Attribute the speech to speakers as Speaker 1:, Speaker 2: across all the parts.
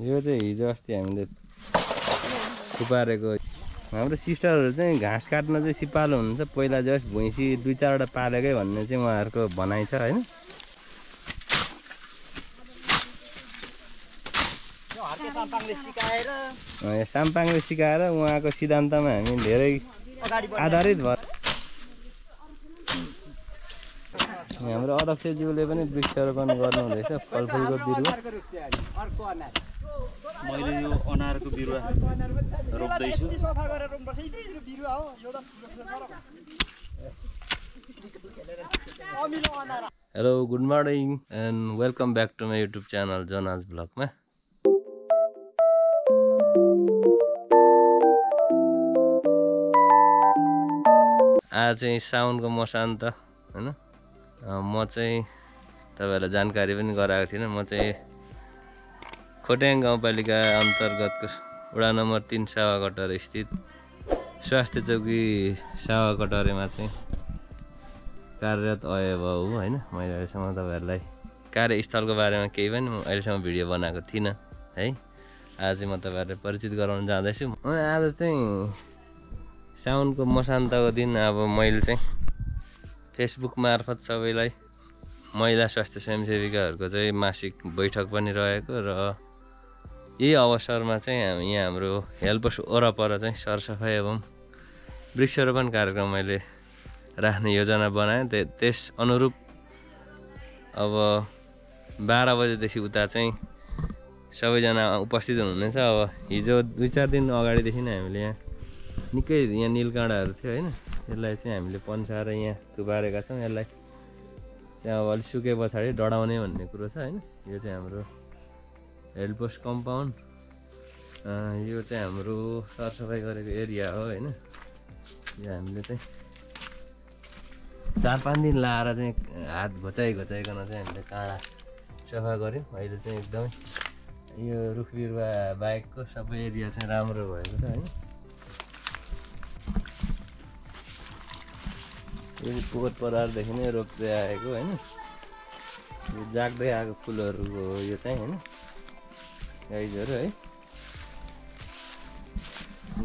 Speaker 1: यो चाहिँ हिजो अस्ति हामीले थुपारेको हाम्रो सिस्टरहरू चाहिँ घाँस काट्न चाहिँ सिपालु हुनुहुन्छ पहिला जस्ट भैँसी 2-4वटा पालेकै भन्ने चाहिँ उहाँहरूको भनाइ छ हैन साम्पाङले सिकाएर उहाँको सिद्धान्तमा हामी धेरै आधारित भयो हाम्रो अध्यक्षज्यूले पनि वृक्षारोपण गर्नुहुँदैछ फलफुलको बिरुवा
Speaker 2: मैले यो अनारको बिरुवा रोप्दैछु
Speaker 1: hello good morning and welcome back to my YouTube channel Jonas ब्लगमा आज चाहिँ साउनको मसान्त हैन म चाहिँ तपाईहरुलाई जानकारी पनि गराएको थिएन म चाहिँ खोटाङ गाउँपालिका अन्तर्गतको वडा नम्बर 3 सावाकटरे स्थित स्वास्थ्य चौकी सावाकटरेमा चाहिँ कार्यरत अयभाव हो हैन मैले अहिलेसम्म तपाईहरुलाई कार्यस्थलको बारेमा केही पनि अहिलेसम्म भिडियो बनाएको थिइन है आज चाहिँ म तपाईहरुलाई परिचित गराउन जाँदैछु आज चाहिँ साउनको मसान्तको दिन अब मैले चाहिँ फेसबुक मार्फत सबैलाई महिला स्वास्थ्य स्वयंसेविकाहरूको चाहिँ मासिक बैठक पनि रहेको र यही अवसरमा चाहिँ यहाँ हाम्रो हेल्पपोस्ट वरपर चाहिँ सरसफाइ एवं वृक्षारोपण कार्यक्रम मैले राख्ने योजना बनाएँ त्यस अनुरूप अब 12 बजेदेखि उता चाहिँ सबैजना उपस्थित हुनुहुनेछ अब हिजो 2-4 दिन अगाडिदेखि नै हामीले यहाँ निकै यहाँ नीलकाँडाहरू थियो हैन यसलाई चाहिँ हामीले पन्साएर यहाँ थुपारेका छौँ यसलाई चाहिँ अब अलि सुके पछाडि डढाउने भन्ने कुरो छ हैन यो चाहिँ हाम्रो हेल्पपोस्ट कम्पाउन्ड यो चाहिँ हाम्रो सरसफाइ गरेको एरिया हो हैन यो हामीले चाहिँ 4-5 दिन लाएर चाहिँ हात घोचाइकन चाहिँ हामीले काँडा सफा गऱ्यौँ अहिले चाहिँ एकदमै यो रुख बिरुवा बाहेकको सबै एरिया चाहिँ राम्रो भएको छ हैन यो पोहोर परारदेखि नै रोप्दै आएको हैन यो जाग्दै आएको फुलहरूको हो यो चाहिँ हैन गाइजहरु है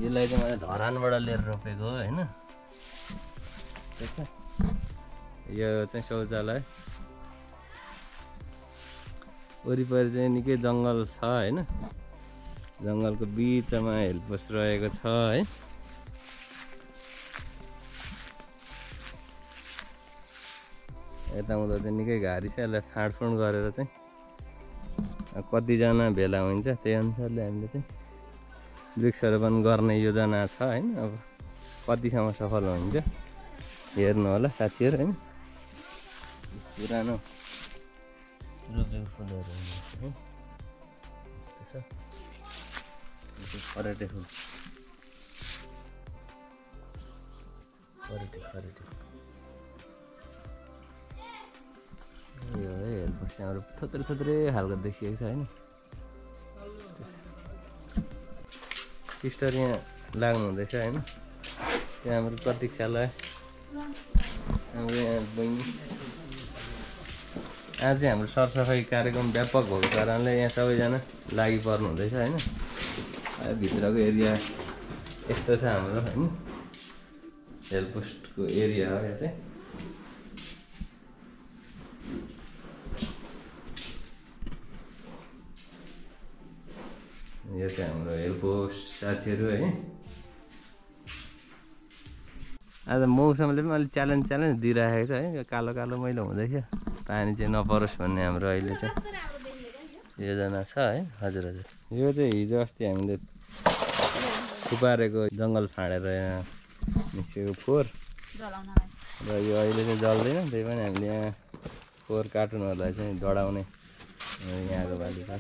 Speaker 1: यसलाई चाहिँ मैले धरानबाट लिएर रोपेको हो हैन यो चाहिँ शौचालय वरिपरि चाहिँ निकै जङ्गल छ हैन जङ्गलको बीचमा हेल्पपोस्ट रहेको छ है यताउँदा चाहिँ निकै घारी छ यसलाई फाँडफुँड गरेर चाहिँ कतिजना भेला हुन्छ त्यही अनुसारले हामीले चाहिँ वृक्षारोपण गर्ने योजना छ हैन अब कतिसम्म सफल हुन्छ हेर्नु होला साथीहरु हैन पुरानो रोपेको फुलहरू है यस्तो छ फरेटे फुल फरेटे यो है हेल्पपोस्ट हाम्रो थोत्रै खालको देखिएको छ हैन सिस्टर यहाँ लाग्नु हुँदैछ हैन यहाँ हाम्रो प्रतीक्षालय हाम्रो यहाँ बहिनी आज चाहिँ हाम्रो सरसफाइ कार्यक्रम व्यापक भएको कारणले यहाँ सबैजना लागि पर्नु हुँदैछ हैन भित्रको एरिया यस्तो छ हाम्रो हैन हेल्पपोस्टको एरिया हो यहाँ चाहिँ यो चाहिँ हाम्रो हेल्पपोस्ट साथीहरु है आज मौसमले पनि अलिक च्यालेन्ज दिइरहेको छ है यो कालो कालो मैलो हुँदैछ पानी चाहिँ नपरोस् भन्ने हाम्रो अहिले चाहिँ योजना छ है हजुर यो चाहिँ हिजो अस्ति हामीले थुपारेको जङ्गल फाँडेर यहाँ निस्केको फोहोर र यो अहिले चाहिँ जल्दैन त्यही पनि हामीले यहाँ फोहोर कार्टुनहरूलाई चाहिँ डढाउने यहाँको बालिका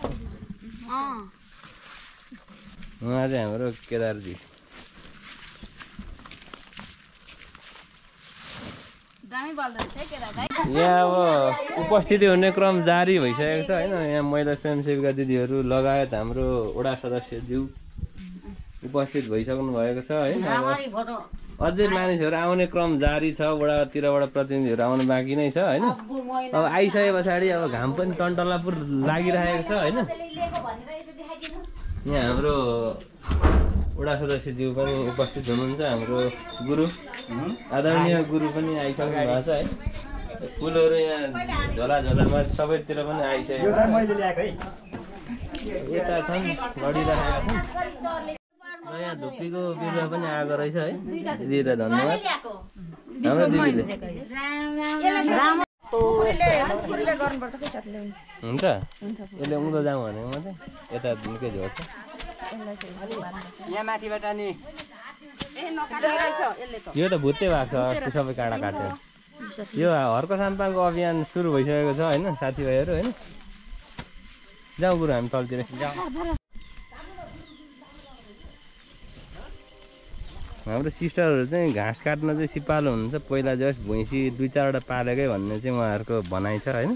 Speaker 1: उहाँ चाहिँ हाम्रो केदारजी यहाँ अब उपस्थिति हुने क्रम जारी भइसकेको छ हैन यहाँ महिला स्वयंसेविका दिदीहरू लगायत हाम्रो वडा सदस्यज्यू उपस्थित भइसक्नु भएको छ है अझै मानिसहरू आउने क्रम जारी छ वडातिरबाट प्रतिनिधिहरू आउनु बाँकी नै छ हैन अब आइसके पछाडि अब घाम पनि टन्टलापुर लागिरहेको छ हैन यहाँ हाम्रो वडा सदस्यज्यू पनि उपस्थित हुनुहुन्छ हाम्रो गुरु आदरणीय गुरु पनि आइसक्नु भएको छ है फुलहरू यहाँ झोला झोलामा सबैतिर पनि आइसकेको छ यता छन् गडिरहेका छन् नयाँ धुप्पीको बिरुवा पनि आएको रहेछ है दिदीलाई धन्यवाद हाम्रो दिदीले हुन्छ यसले उँधो जाउँ भनेको मात्रै यता निकै झोर्छ
Speaker 3: यहाँ माथिबाट नि
Speaker 1: यो त भुत्ते भएको छ अस्ति सबै काँडा काटेर यो हर्क साम्पाङको अभियान सुरु भइसकेको छ होइन साथीभाइहरू होइन जाउँ गुरु हामी तलतिर हाम्रो सिस्टरहरू चाहिँ घाँस काट्न चाहिँ सिपालु हुनुहुन्छ पहिला जस्ट भैँसी 2-4वटा पालेकै भन्ने चाहिँ उहाँहरूको भनाइ छ होइन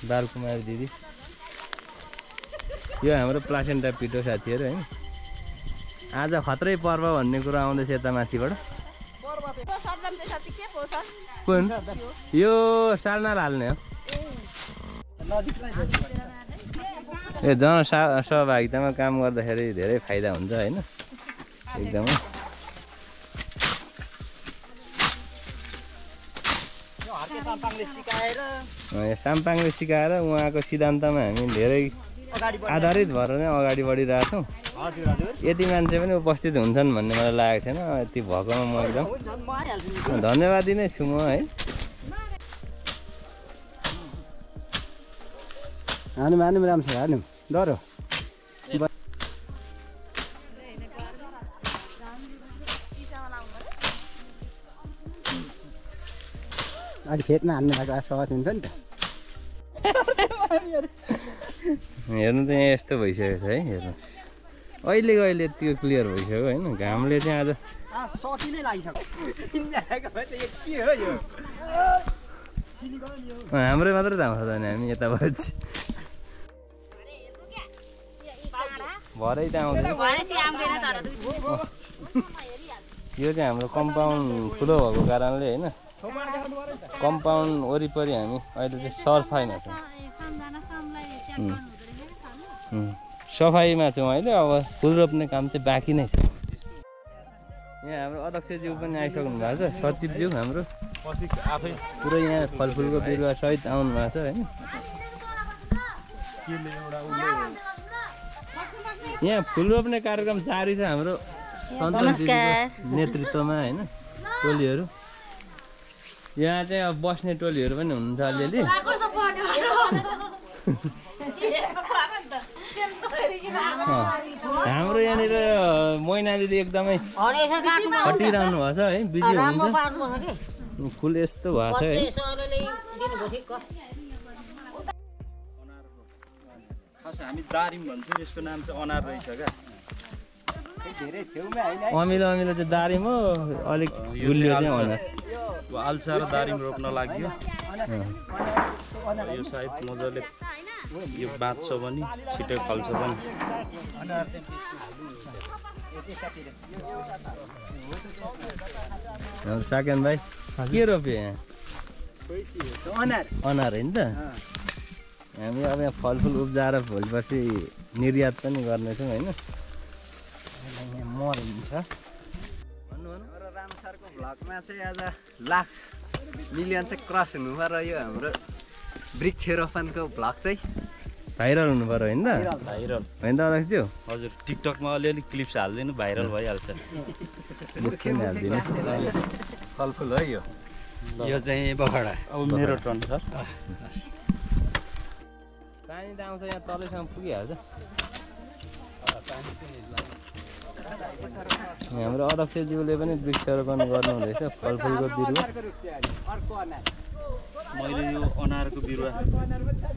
Speaker 1: बालकुमारी दिदी यो हाम्रो प्लासेन्टा पिटो साथीहरू होइन आज खत्रै पर्व भन्ने कुरा आउँदैछ यता माथिबाट कुन यो सालनाल हाल्ने हो ए जनसहभागितामा काम गर्दाखेरि धेरै फाइदा हुन्छ होइन एकदमै साम्पाङले सिकाएर उहाँको सिद्धान्तमा हामी धेरै आधारित भएर नै अगाडि बढिरहेछौँ यति मान्छे पनि उपस्थित हुन्छन् भन्ने मलाई लागेको थिएन यति भएकोमा म एकदम धन्यवादी नै छु म है
Speaker 3: हानु मानु राम्रो छ हानु डरो अलि खेतमा हान्ने भएको सहज हुन्छ नि त
Speaker 1: हेर्नु त यहाँ यस्तो भइसकेको छ है हेर्नु अहिलेको अहिले त्यो क्लियर भइसक्यो होइन घामले चाहिँ आज
Speaker 3: सकिनै लागिसक्यो
Speaker 1: हाम्रै मात्रै धाउँछ नि हामी यता भएपछि भरै त आउँदैन यो चाहिँ हाम्रो कम्पाउन्ड ठुलो भएको कारणले होइन कम्पाउन्ड वरिपरि हामी अहिले चाहिँ सफाइमा छौँ सफाइमा छौँ अहिले अब फुल रोप्ने काम चाहिँ बाँकी नै छ यहाँ हाम्रो अध्यक्षज्यू पनि आइसक्नु भएको छ सचिवज्यू हाम्रो
Speaker 2: आफै
Speaker 1: पुरै यहाँ फलफुलको बिरुवा सहित आउनु भएको छ होइन यहाँ फुल रोप्ने कार्यक्रम जारी छ हाम्रो नेतृत्वमा होइन टोलीहरू यहाँ चाहिँ अब बस्ने टोलीहरू पनि हुनुहुन्छ अलिअलि हाम्रो यहाँनिर मैना दिदी एकदमै खटिरहनु भएको छ है बिजी हुनुहुन्छ फुल यस्तो भएको छ है
Speaker 2: हामी दारिम भन्छौँ यसको नाम चाहिँ अनार रहेछ क्या
Speaker 1: अमिलो अमिलो चाहिँ दारिम हो अलिक गुलियो चाहिँ अनार
Speaker 2: आल्छा र दारिम रोप्न लाग्यो यो सायद मजाले यो बाँच्छ भने छिटो फल्छ पनि
Speaker 1: साकेन भाइ के रोप्यो यहाँ अनार होइन त हामी अब यहाँ फलफुल उब्जाएर भोलि पर्सि निर्यात पनि गर्नेछौँ होइन
Speaker 3: मर हुन्छ राम सरको भ्लगमा चाहिँ आज लाख मिलियन चाहिँ क्रस हुनु पर्यो यो हाम्रो वृक्षरोपणको भ्लग चाहिँ
Speaker 1: भाइरल हुनु पर्यो होइन त
Speaker 2: भाइरल
Speaker 1: होइन त अध्यक्षज्यू
Speaker 2: हजुर टिकटकमा अलिअलि क्लिप्स हालिदिनु भाइरल भइहाल्छ
Speaker 1: हालिदिनु
Speaker 3: फलफुल हो यो चाहिँ बखडा
Speaker 2: अब मेरो टर्न सर
Speaker 1: पानी त आउँछ यहाँ तलैसम्म पुगिहाल्छ हाम्रो अध्यक्षज्यूले पनि वृक्षारोपण गर्नुहुँदैछ फलफुलको बिरुवा
Speaker 2: मैले यो अनारको बिरुवा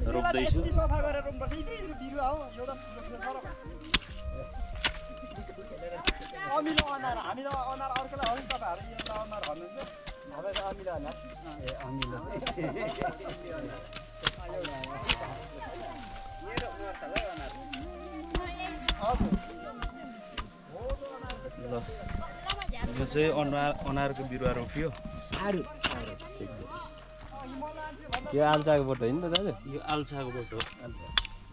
Speaker 2: रोप्दैछु ल यो चाहिँ अनारको बिरुवा रोप्यो
Speaker 1: यो आल्चाको बोट होइन त दाजु
Speaker 2: यो आल्छाको बोट हो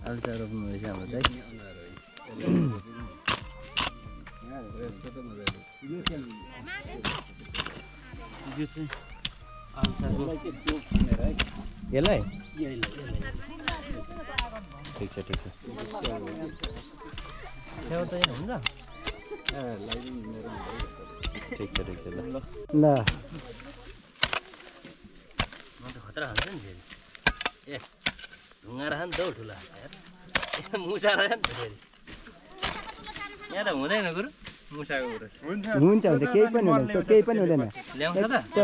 Speaker 1: आल्चा रोप्नु रहेछ हाम्रो चाहिँ
Speaker 2: यो चाहिँ आल्चाको
Speaker 1: यसलाई ठिक छ छेउ त हुन्छ ठिक छ ल
Speaker 3: ल
Speaker 1: म त खतरा खान्छ नि फेरि ए ढुङ्गा रह नि त ठुला मुसा रह नि त फेरि यहाँ त हुँदैन गुरु मुसाको कुरो
Speaker 3: हुन्छ केही पनि हुँदैन
Speaker 1: ल्याउँछ त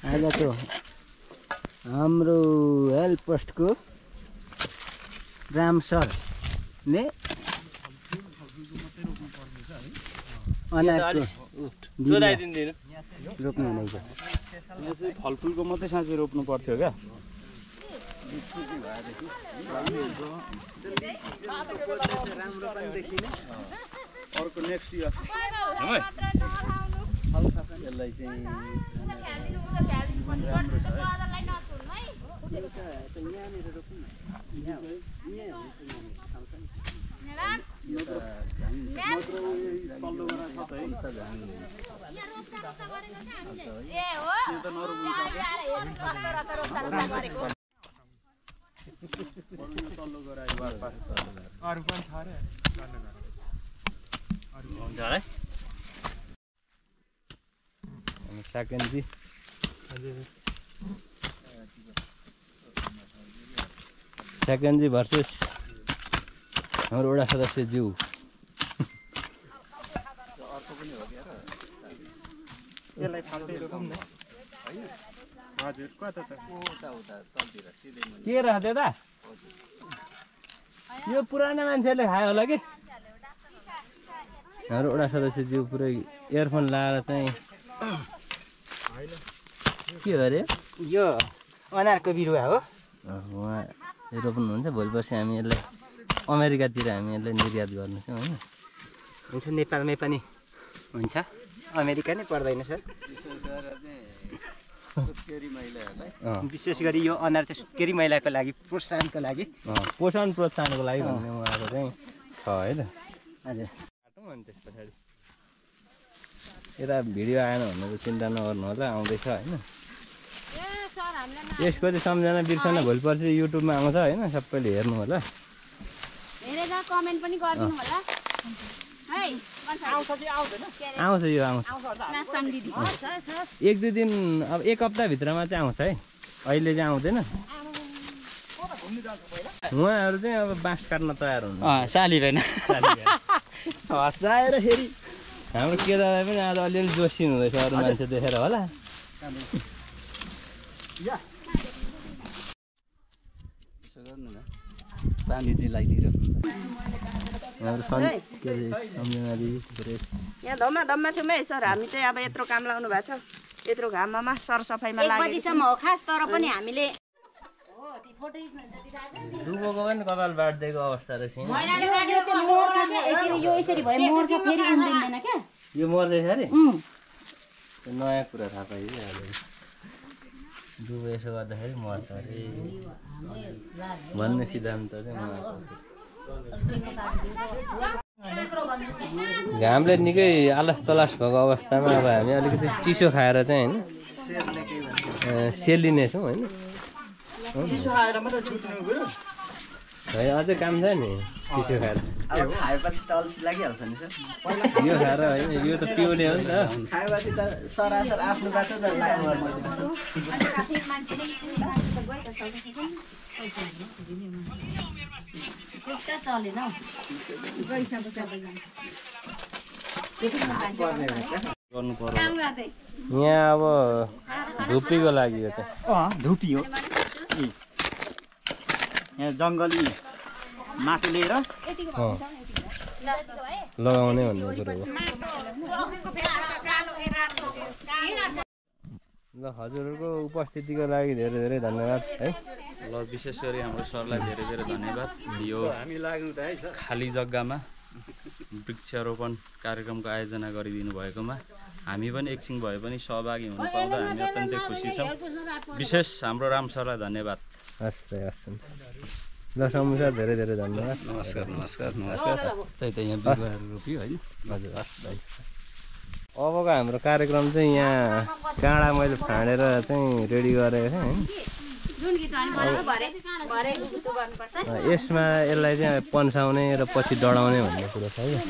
Speaker 3: आजको हाम्रो हेल्थ पोस्टको राम सरले अनारको रोप्नु हुँदैछ।
Speaker 2: यहाँ चाहिँ फलफुलको मात्रै साँच्चै रोप्नु पर्थ्यो क्या अर्को नेक्स्ट इयर यसलाई चाहिँ
Speaker 1: साकेन्जी साकेन्जी भर्सेस हाम्रो वडा सदस्य ज्यू
Speaker 2: यसलाई फाल्दै रोपौँ न हजुर कता त
Speaker 1: के रहथ्यो त यो पुरानो मान्छेहरूले खायो होला कि हाम्रो वडा सदस्य ज्यू पुरै इयरफोन लाएर चाहिँ के अरे
Speaker 3: यो अनारको बिरुवा हो।
Speaker 1: उहाँ रोप्नुहुन्छ भोलि पर्सि हामी यसलाई अमेरिकातिर हामी यसलाई निर्यात गर्नेछौँ होइन
Speaker 3: हुन्छ नेपालमै पनि हुन्छ अमेरिका नै पर्दैन सर। विशेष गरी यो अनार चाहिँ सुत्केरी महिलाको लागि प्रोत्साहनको लागि
Speaker 1: प्रोत्साहनको लागि भन्ने उहाँको चाहिँ छ है त
Speaker 3: हजुर
Speaker 1: बाटो अनि त्यस पछाडि यता भिडियो आएन भने त चिन्ता नगर्नु होला आउँदैछ होइन यसको चाहिँ सम्झना बिर्सना भोलि पर्सि युट्युबमा आउँछ होइन सबैले हेर्नु होला
Speaker 4: हेरेर कमेन्ट पनि गरिदिनु होला है
Speaker 1: आउँछ यो आउँछ एक दुई दिन अब एक हप्ताभित्रमा चाहिँ आउँछ है अहिले चाहिँ आउँदैन उहाँहरू चाहिँ अब बाँस काट्न तयार हुनु
Speaker 3: सालिँदैन हँसाएर फेरि
Speaker 1: हाम्रो केदारलाई पनि आज अलिअलि जोसिनु हुँदैछ अरू मान्छे देखेर होला
Speaker 3: पानी चाहिँ लगाइदिएर
Speaker 5: यहाँ धम्मा छौँ है सर हामी चाहिँ अब यत्रो काम लाउनु भएको छ यत्रो घाममा सरसफाइमा
Speaker 4: 1 बजीसम्म हो खास तर पनि हामीले
Speaker 1: डुबोको पनि कपाल बाट्दैको अवस्था रहेछ
Speaker 4: यो यसरी भयो मर्छ फेरि उम्रिँदैन क्या
Speaker 1: यो मर्दैछ अरे नयाँ कुरा थाहा पाइयो डुबो यसो गर्दाखेरि मर्छ अरे भन्ने सिद्धान्त चाहिँ घामले निकै आलस तलास भएको अवस्थामा अब हामी अलिकति चिसो खाएर चाहिँ होइन सेलिनेछौँ होइन
Speaker 3: चिसो खाएर मात्रै छुट्नु गुरु
Speaker 1: है अझै काम छ नि चिसो खाएर
Speaker 3: अब खाएपछि त अल्छी लागिहाल्छ नि सर
Speaker 1: यो खाएर होइन यो त पिउने हो नि त
Speaker 3: खाएपछि त सरासर आफ्नो बाटो त लाग्नु
Speaker 2: गर्नु पर्यो
Speaker 1: यहाँ अब धुप्पीको लागि यो चाहिँ
Speaker 3: धुपी हो यहाँ जङ्गली माटो लिएर
Speaker 1: लगाउने भन्ने कुरो हो ल हजुरहरूको उपस्थितिको लागि धेरै धेरै धन्यवाद है
Speaker 2: ल विशेष गरी हाम्रो सरलाई धेरै धेरै धन्यवाद यो खाली जग्गामा वृक्षारोपण कार्यक्रमको आयोजना गरिदिनु भएकोमा
Speaker 6: हामी पनि एकछिन भए पनि सहभागी हुन पाउँदा हामी अत्यन्तै खुसी छौँ। विशेष हाम्रो राम सरलाई धन्यवाद।
Speaker 1: हस् त हस् हुन्छ ल समु सर धेरै धेरै धन्यवाद।
Speaker 3: नमस्कार नमस्कार नमस्कार।
Speaker 6: त्यही त यहाँ बिरुवाहरू रोप्यो होइन।
Speaker 1: हजुर हस् भाइ। अबको हाम्रो कार्यक्रम चाहिँ यहाँ काँडा मैले फाँडेर चाहिँ रेडी गरेको थिएँ होइन। यसमा यसलाई चाहिँ पन्साउने र पछि डढाउने भन्ने कुरो छ है।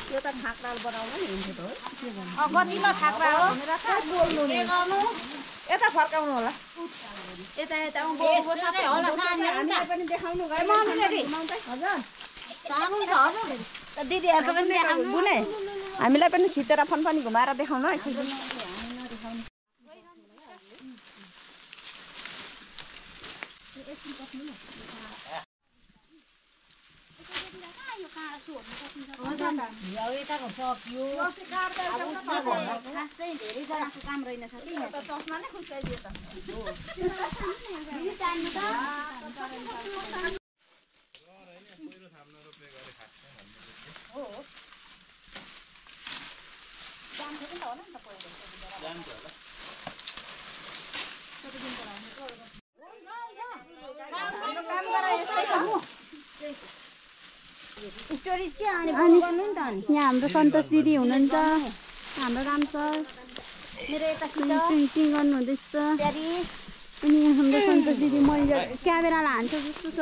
Speaker 5: यो त थाक्रा बनाउनु नि हुन्छ त हो कतिमा थाक्रा हो बोल्नु नि यता फर्काउनु होला यता यता हामीलाई पनि देखाउनु हजुर सानो छ हजुर त दिदीहरुको पनि देखाउनु बुने हामीलाई पनि खिचेर फनफनी घुमाएर देखाउनु है
Speaker 4: खासै धेरै जनाको काम रहेन छ कि
Speaker 5: त चस्मा नै खुस्काइदियो त काम गरा यस्तै छ
Speaker 4: स्टोरेज के अनि गर्नु नि त अनि यहाँ हाम्रो सन्तोष दिदी हुनुहुन्छ हाम्रो राम सर मेरो यता सिङ गर्नु हुँदैछ अनि हाम्रो सन्तोष दिदी मैले क्यामेरालाई हान्छ जस्तो छ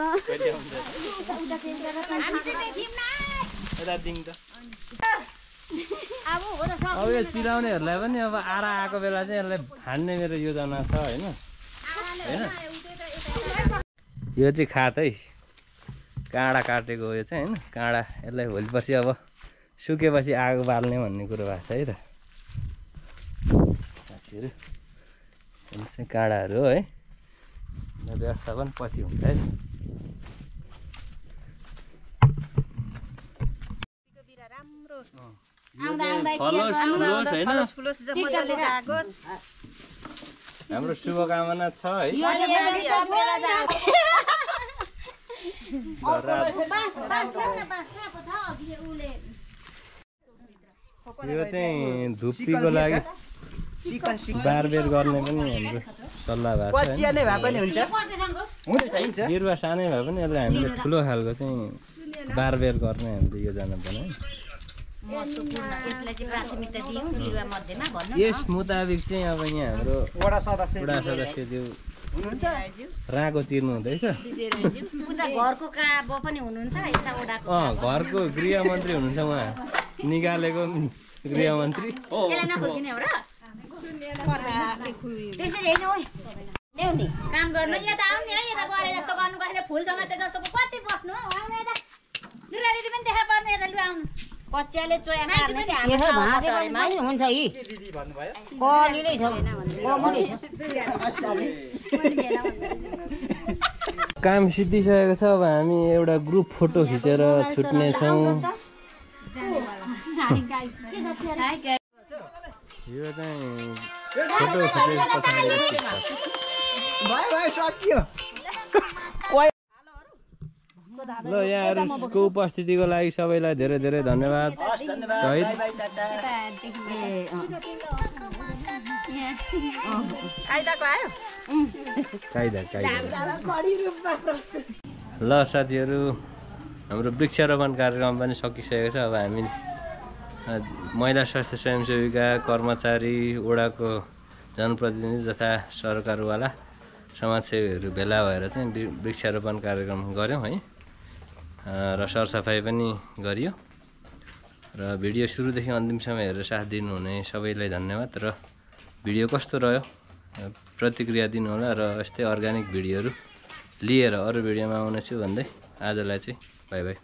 Speaker 1: अब यो चिलाउनेहरूलाई पनि अब आरा आएको बेला चाहिँ यसलाई हान्ने मेरो योजना छ होइन होइन यो चाहिँ खात है काँडा काटेको यो चाहिँ होइन काँडा यसलाई भोलिपर्सि अब सुकेपछि आगो बाल्ने भन्ने कुरो भएको छ है त साथीहरू चाहिँ काँडाहरू है व्यवस्थापन पछि हुन्छ है हाम्रो शुभकामना छ है यो चाहिँ धुप्पीको लागि बारबेर गर्ने पनि हाम्रो सल्लाह भएको छ बिरुवा सानै भए पनि यसलाई हामीले ठुलो खालको चाहिँ बारबेर गर्ने हामीले योजना बनायौँ। यस मुताबिक चाहिँ अब यहाँ हाम्रो वडा सदस्यज्यू राको चिर्नु हुँदैछ घरको गृहमन्त्री हुनुहुन्छ उहाँ निकालेको गृहमन्त्री
Speaker 4: काम गर्नु यता आउने है यता गरे जस्तो गर्नु गएर फुल समाते जस्तो कति बस्नु आउनु यता दुरारी पनि देखा पर्नु यता लु आउनु कच्चाले चोया मार्ने चाहिँ हाम्रो भाषामा नि हुन्छ यी दिदी भन्नुभयो कलिलै छ कोमली
Speaker 1: काम सिद्धिसकेको छ। अब हामी एउटा ग्रुप फोटो खिचेर छुट्ने छौँ। यो चाहिँ फोटो खिचेको ल यहाँहरूको उपस्थितिको लागि सबैलाई धेरै धेरै धन्यवाद। ल साथीहरू हाम्रो वृक्षारोपण कार्यक्रम पनि सकिसकेको छ। अब हामी महिला स्वास्थ्य स्वयंसेविका कर्मचारी वडाको जनप्रतिनिधि तथा सरकारवाला समाजसेवीहरू भेला भएर चाहिँ वृक्षारोपण कार्यक्रम गऱ्यौँ है र सरसफाइ पनि गरियो र भिडियो सुरुदेखि अन्तिमसम्म हेरेर साथ दिनुहुने सबैलाई धन्यवाद। र भिडियो कस्तो रह्यो प्रतिक्रिया दिनुहोला र यस्तै अर्ग्यानिक भिडियोहरू लिएर अरू भिडियोमा आउनेछु भन्दै आजलाई चाहिँ बाई बाई।